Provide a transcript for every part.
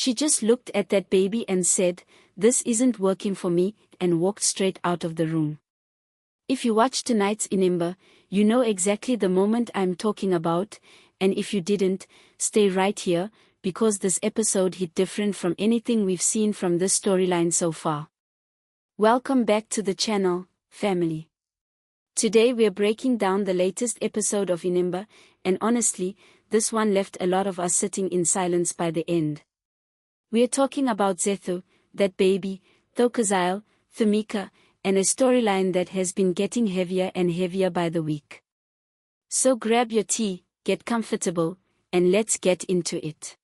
She just looked at that baby and said, "This isn't working for me," and walked straight out of the room. If you watched tonight's Inimba, you know exactly the moment I'm talking about, and if you didn't, stay right here, because this episode hit different from anything we've seen from this storyline so far. Welcome back to the channel, family. Today we're breaking down the latest episode of Inimba, and honestly, this one left a lot of us sitting in silence by the end. We're talking about Zethu, that baby, Thokozile, Thumika, and a storyline that has been getting heavier and heavier by the week. So grab your tea, get comfortable, and let's get into it.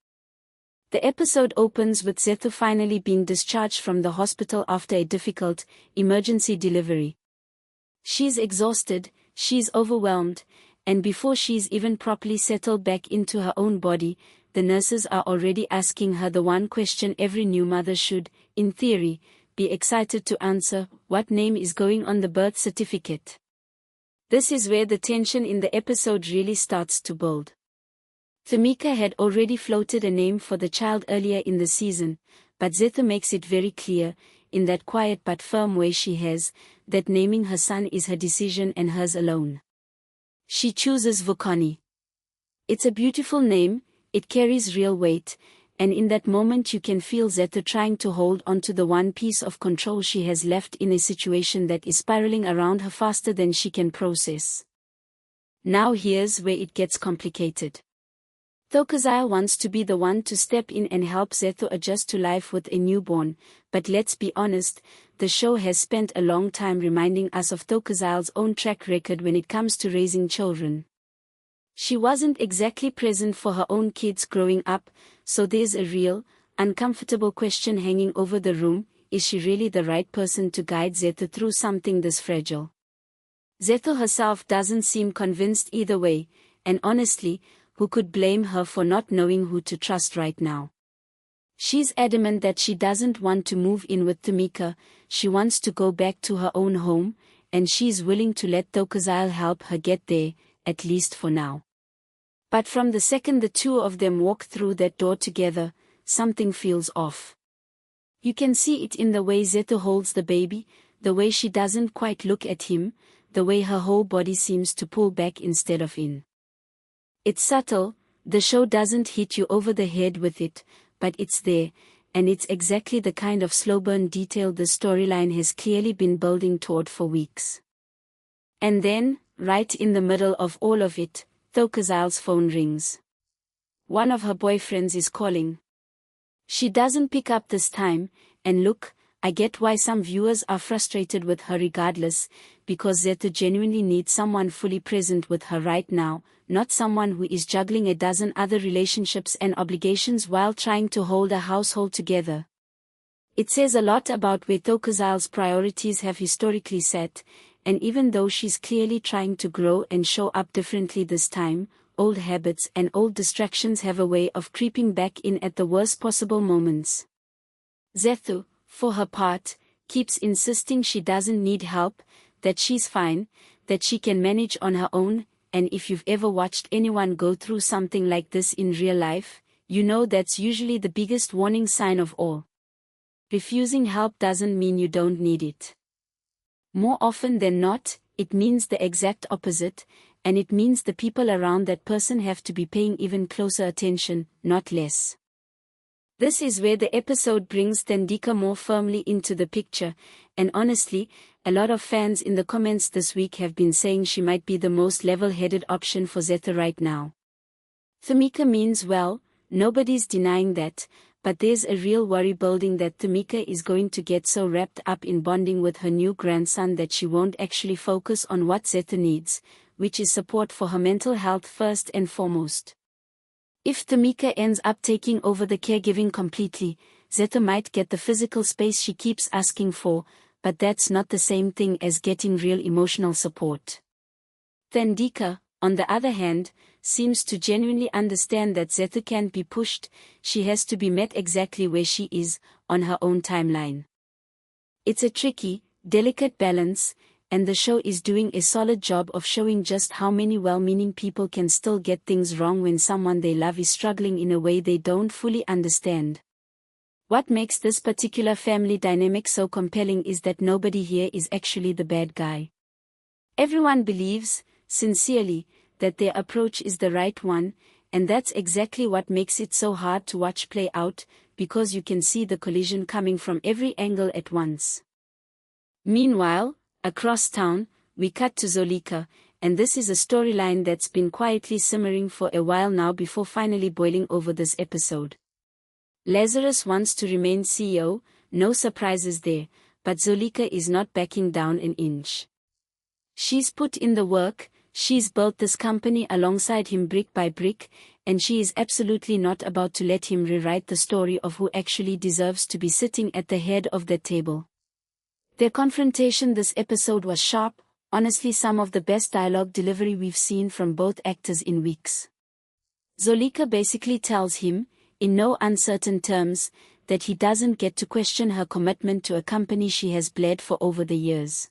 The episode opens with Zethu finally being discharged from the hospital after a difficult, emergency delivery. She's exhausted, she's overwhelmed, and before she's even properly settled back into her own body, the nurses are already asking her the one question every new mother should, in theory, be excited to answer: what name is going on the birth certificate? This is where the tension in the episode really starts to build. Thumika had already floated a name for the child earlier in the season, but Zethu makes it very clear, in that quiet but firm way she has, that naming her son is her decision and hers alone. She chooses Vukani. It's a beautiful name, it carries real weight, and in that moment you can feel Zethu trying to hold onto the one piece of control she has left in a situation that is spiraling around her faster than she can process. Now here's where it gets complicated. Thokozile wants to be the one to step in and help Zethu adjust to life with a newborn, but let's be honest, the show has spent a long time reminding us of Thokozile's own track record when it comes to raising children. She wasn't exactly present for her own kids growing up, so there's a real, uncomfortable question hanging over the room: is she really the right person to guide Zethu through something this fragile? Zethu herself doesn't seem convinced either way, and honestly, who could blame her for not knowing who to trust right now? She's adamant that she doesn't want to move in with Thumika, she wants to go back to her own home, and she's willing to let Thokozile help her get there, at least for now. But from the second the two of them walk through that door together, something feels off. You can see it in the way Zethu holds the baby, the way she doesn't quite look at him, the way her whole body seems to pull back instead of in. It's subtle, the show doesn't hit you over the head with it, but it's there, and it's exactly the kind of slow burn detail the storyline has clearly been building toward for weeks. And then, right in the middle of all of it, Thokozile's phone rings. One of her boyfriends is calling. She doesn't pick up this time, and look, I get why some viewers are frustrated with her regardless, because Zethu genuinely needs someone fully present with her right now, not someone who is juggling a dozen other relationships and obligations while trying to hold a household together. It says a lot about where Thokozile's priorities have historically sat, and even though she's clearly trying to grow and show up differently this time, old habits and old distractions have a way of creeping back in at the worst possible moments. Zethu, for her part, keeps insisting she doesn't need help, that she's fine, that she can manage on her own, and if you've ever watched anyone go through something like this in real life, you know that's usually the biggest warning sign of all. Refusing help doesn't mean you don't need it. More often than not, it means the exact opposite, and it means the people around that person have to be paying even closer attention, not less. This is where the episode brings Thandika more firmly into the picture, and honestly, a lot of fans in the comments this week have been saying she might be the most level-headed option for Zethu right now. Thumika means well, nobody's denying that, but there's a real worry building that Thumika is going to get so wrapped up in bonding with her new grandson that she won't actually focus on what Zethu needs, which is support for her mental health first and foremost. If Thumika ends up taking over the caregiving completely, Zethu might get the physical space she keeps asking for, but that's not the same thing as getting real emotional support. Thandika, on the other hand, seems to genuinely understand that Zethu can't be pushed, she has to be met exactly where she is, on her own timeline. It's a tricky, delicate balance, and the show is doing a solid job of showing just how many well-meaning people can still get things wrong when someone they love is struggling in a way they don't fully understand. What makes this particular family dynamic so compelling is that nobody here is actually the bad guy. Everyone believes, sincerely, that their approach is the right one, and that's exactly what makes it so hard to watch play out, because you can see the collision coming from every angle at once. Meanwhile, across town, we cut to Zolika, and this is a storyline that's been quietly simmering for a while now before finally boiling over this episode. Lazarus wants to remain CEO, no surprises there, but Zolika is not backing down an inch. She's put in the work, she's built this company alongside him brick by brick, and she is absolutely not about to let him rewrite the story of who actually deserves to be sitting at the head of that table. Their confrontation this episode was sharp, honestly some of the best dialogue delivery we've seen from both actors in weeks. Zolika basically tells him, in no uncertain terms, that he doesn't get to question her commitment to a company she has bled for over the years.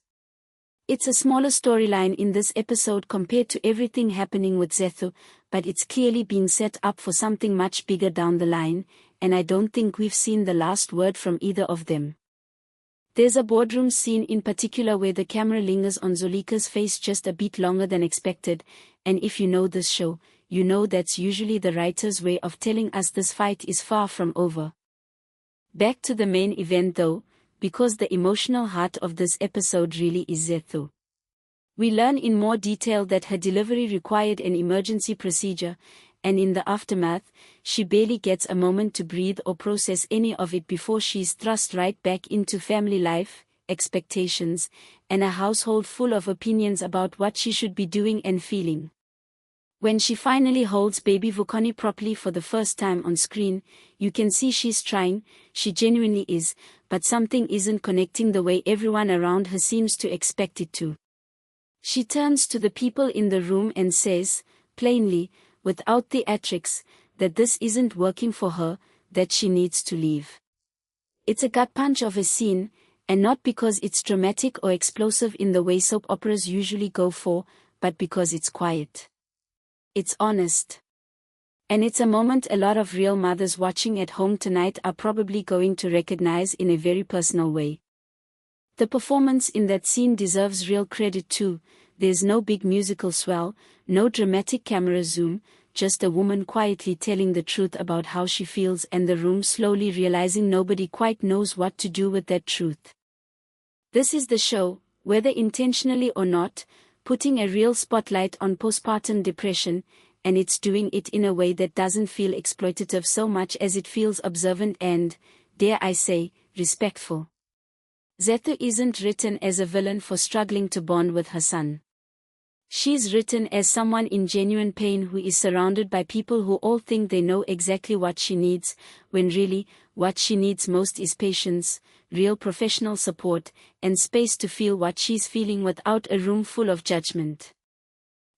It's a smaller storyline in this episode compared to everything happening with Zethu, but it's clearly being set up for something much bigger down the line, and I don't think we've seen the last word from either of them. There's a boardroom scene in particular where the camera lingers on Zolika's face just a bit longer than expected, and if you know this show, you know that's usually the writer's way of telling us this fight is far from over. Back to the main event though, because the emotional heart of this episode really is Zethu. We learn in more detail that her delivery required an emergency procedure, and in the aftermath, she barely gets a moment to breathe or process any of it before she's thrust right back into family life, expectations, and a household full of opinions about what she should be doing and feeling. When she finally holds baby Vukani properly for the first time on screen, you can see she's trying, she genuinely is, but something isn't connecting the way everyone around her seems to expect it to. She turns to the people in the room and says, plainly, without theatrics, that this isn't working for her, that she needs to leave. It's a gut punch of a scene, and not because it's dramatic or explosive in the way soap operas usually go for, but because it's quiet. It's honest. And it's a moment a lot of real mothers watching at home tonight are probably going to recognize in a very personal way. The performance in that scene deserves real credit too. There's no big musical swell, no dramatic camera zoom, just a woman quietly telling the truth about how she feels and the room slowly realizing nobody quite knows what to do with that truth. This is the show, whether intentionally or not, putting a real spotlight on postpartum depression, and it's doing it in a way that doesn't feel exploitative so much as it feels observant and, dare I say, respectful. Zethu isn't written as a villain for struggling to bond with her son. She's written as someone in genuine pain who is surrounded by people who all think they know exactly what she needs, when really, what she needs most is patience, real professional support, and space to feel what she's feeling without a room full of judgment.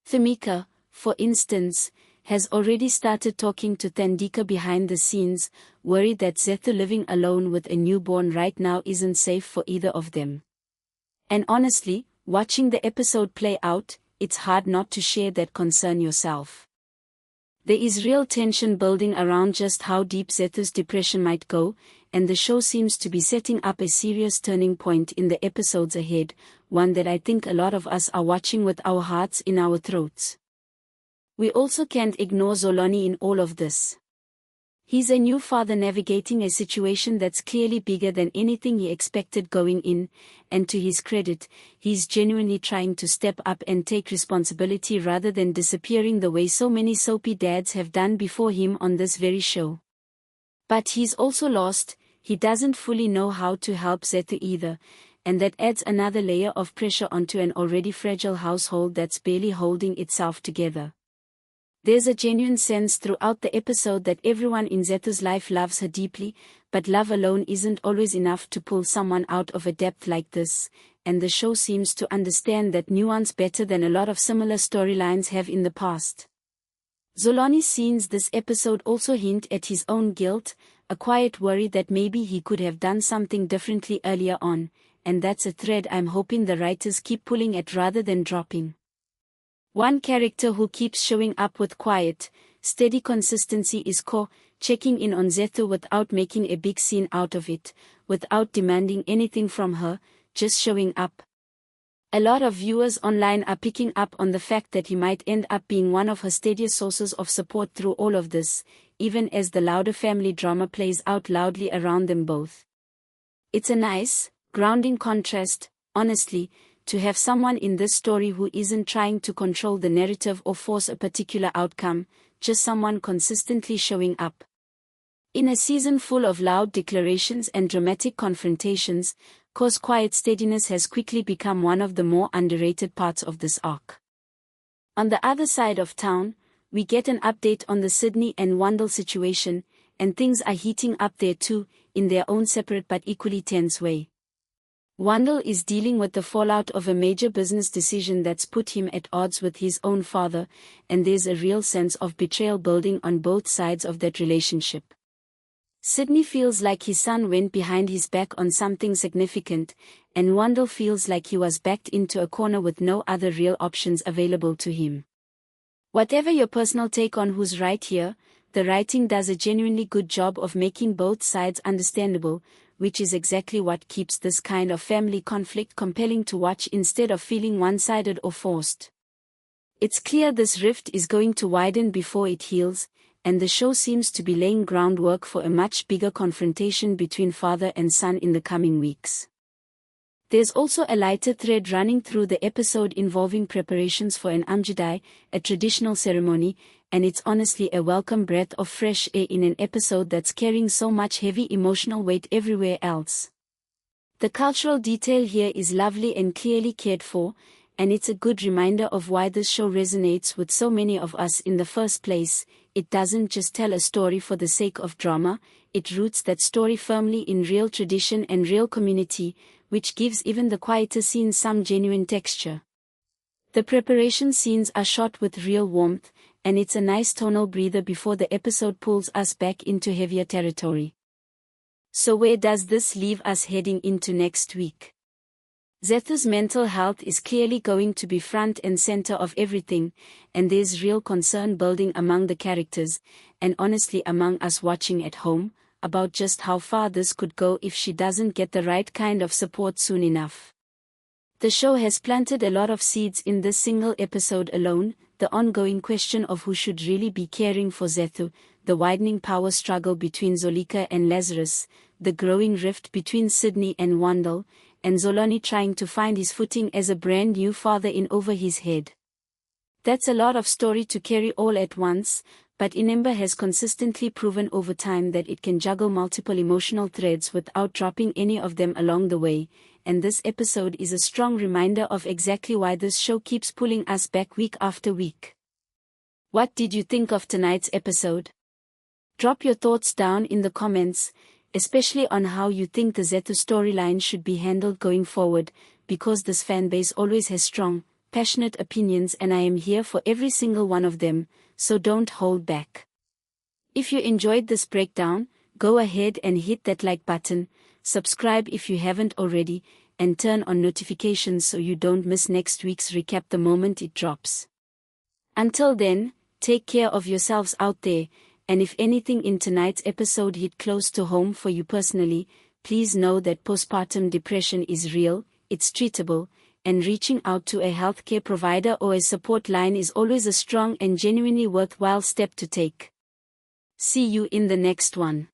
Themika, for instance, has already started talking to Thandika behind the scenes, worried that Zethu living alone with a newborn right now isn't safe for either of them. And honestly, watching the episode play out, it's hard not to share that concern yourself. There is real tension building around just how deep Zethu's depression might go, and the show seems to be setting up a serious turning point in the episodes ahead, one that I think a lot of us are watching with our hearts in our throats. We also can't ignore Zolani in all of this. He's a new father navigating a situation that's clearly bigger than anything he expected going in, and to his credit, he's genuinely trying to step up and take responsibility rather than disappearing the way so many soapy dads have done before him on this very show. But he's also lost, he doesn't fully know how to help Zethu either, and that adds another layer of pressure onto an already fragile household that's barely holding itself together. There's a genuine sense throughout the episode that everyone in Zethu's life loves her deeply, but love alone isn't always enough to pull someone out of a depth like this, and the show seems to understand that nuance better than a lot of similar storylines have in the past. Zolani's scenes this episode also hint at his own guilt, a quiet worry that maybe he could have done something differently earlier on, and that's a thread I'm hoping the writers keep pulling at rather than dropping. One character who keeps showing up with quiet, steady consistency is Ko. checking in on Zethu without making a big scene out of it, without demanding anything from her, just showing up. A lot of viewers online are picking up on the fact that he might end up being one of her steadiest sources of support through all of this, even as the louder family drama plays out loudly around them both. It's a nice, grounding contrast, honestly, to have someone in this story who isn't trying to control the narrative or force a particular outcome, just someone consistently showing up. In a season full of loud declarations and dramatic confrontations, Ko's quiet steadiness has quickly become one of the more underrated parts of this arc. On the other side of town, we get an update on the Sydney and Wandel situation, and things are heating up there too, in their own separate but equally tense way. Wandel is dealing with the fallout of a major business decision that's put him at odds with his own father, and there's a real sense of betrayal building on both sides of that relationship. Sydney feels like his son went behind his back on something significant, and Wandel feels like he was backed into a corner with no other real options available to him. Whatever your personal take on who's right here, the writing does a genuinely good job of making both sides understandable, which is exactly what keeps this kind of family conflict compelling to watch instead of feeling one-sided or forced. It's clear this rift is going to widen before it heals, and the show seems to be laying groundwork for a much bigger confrontation between father and son in the coming weeks. There's also a lighter thread running through the episode involving preparations for an Amjadai, a traditional ceremony, and it's honestly a welcome breath of fresh air in an episode that's carrying so much heavy emotional weight everywhere else. The cultural detail here is lovely and clearly cared for, and it's a good reminder of why this show resonates with so many of us in the first place. It doesn't just tell a story for the sake of drama, it roots that story firmly in real tradition and real community, which gives even the quieter scenes some genuine texture. The preparation scenes are shot with real warmth, and it's a nice tonal breather before the episode pulls us back into heavier territory. So where does this leave us heading into next week? Zethu's mental health is clearly going to be front and center of everything, and there's real concern building among the characters, and honestly among us watching at home, about just how far this could go if she doesn't get the right kind of support soon enough. The show has planted a lot of seeds in this single episode alone: the ongoing question of who should really be caring for Zethu, the widening power struggle between Zolika and Lazarus, the growing rift between Sydney and Wandel, and Zolani trying to find his footing as a brand new father in over his head. That's a lot of story to carry all at once, but Inimba has consistently proven over time that it can juggle multiple emotional threads without dropping any of them along the way, and this episode is a strong reminder of exactly why this show keeps pulling us back week after week. What did you think of tonight's episode? Drop your thoughts down in the comments, especially on how you think the Zethu storyline should be handled going forward, because this fanbase always has strong, passionate opinions and I am here for every single one of them, so don't hold back. If you enjoyed this breakdown, go ahead and hit that like button, subscribe if you haven't already, and turn on notifications so you don't miss next week's recap the moment it drops. Until then, take care of yourselves out there, and if anything in tonight's episode hit close to home for you personally, please know that postpartum depression is real, it's treatable, and reaching out to a healthcare provider or a support line is always a strong and genuinely worthwhile step to take. See you in the next one.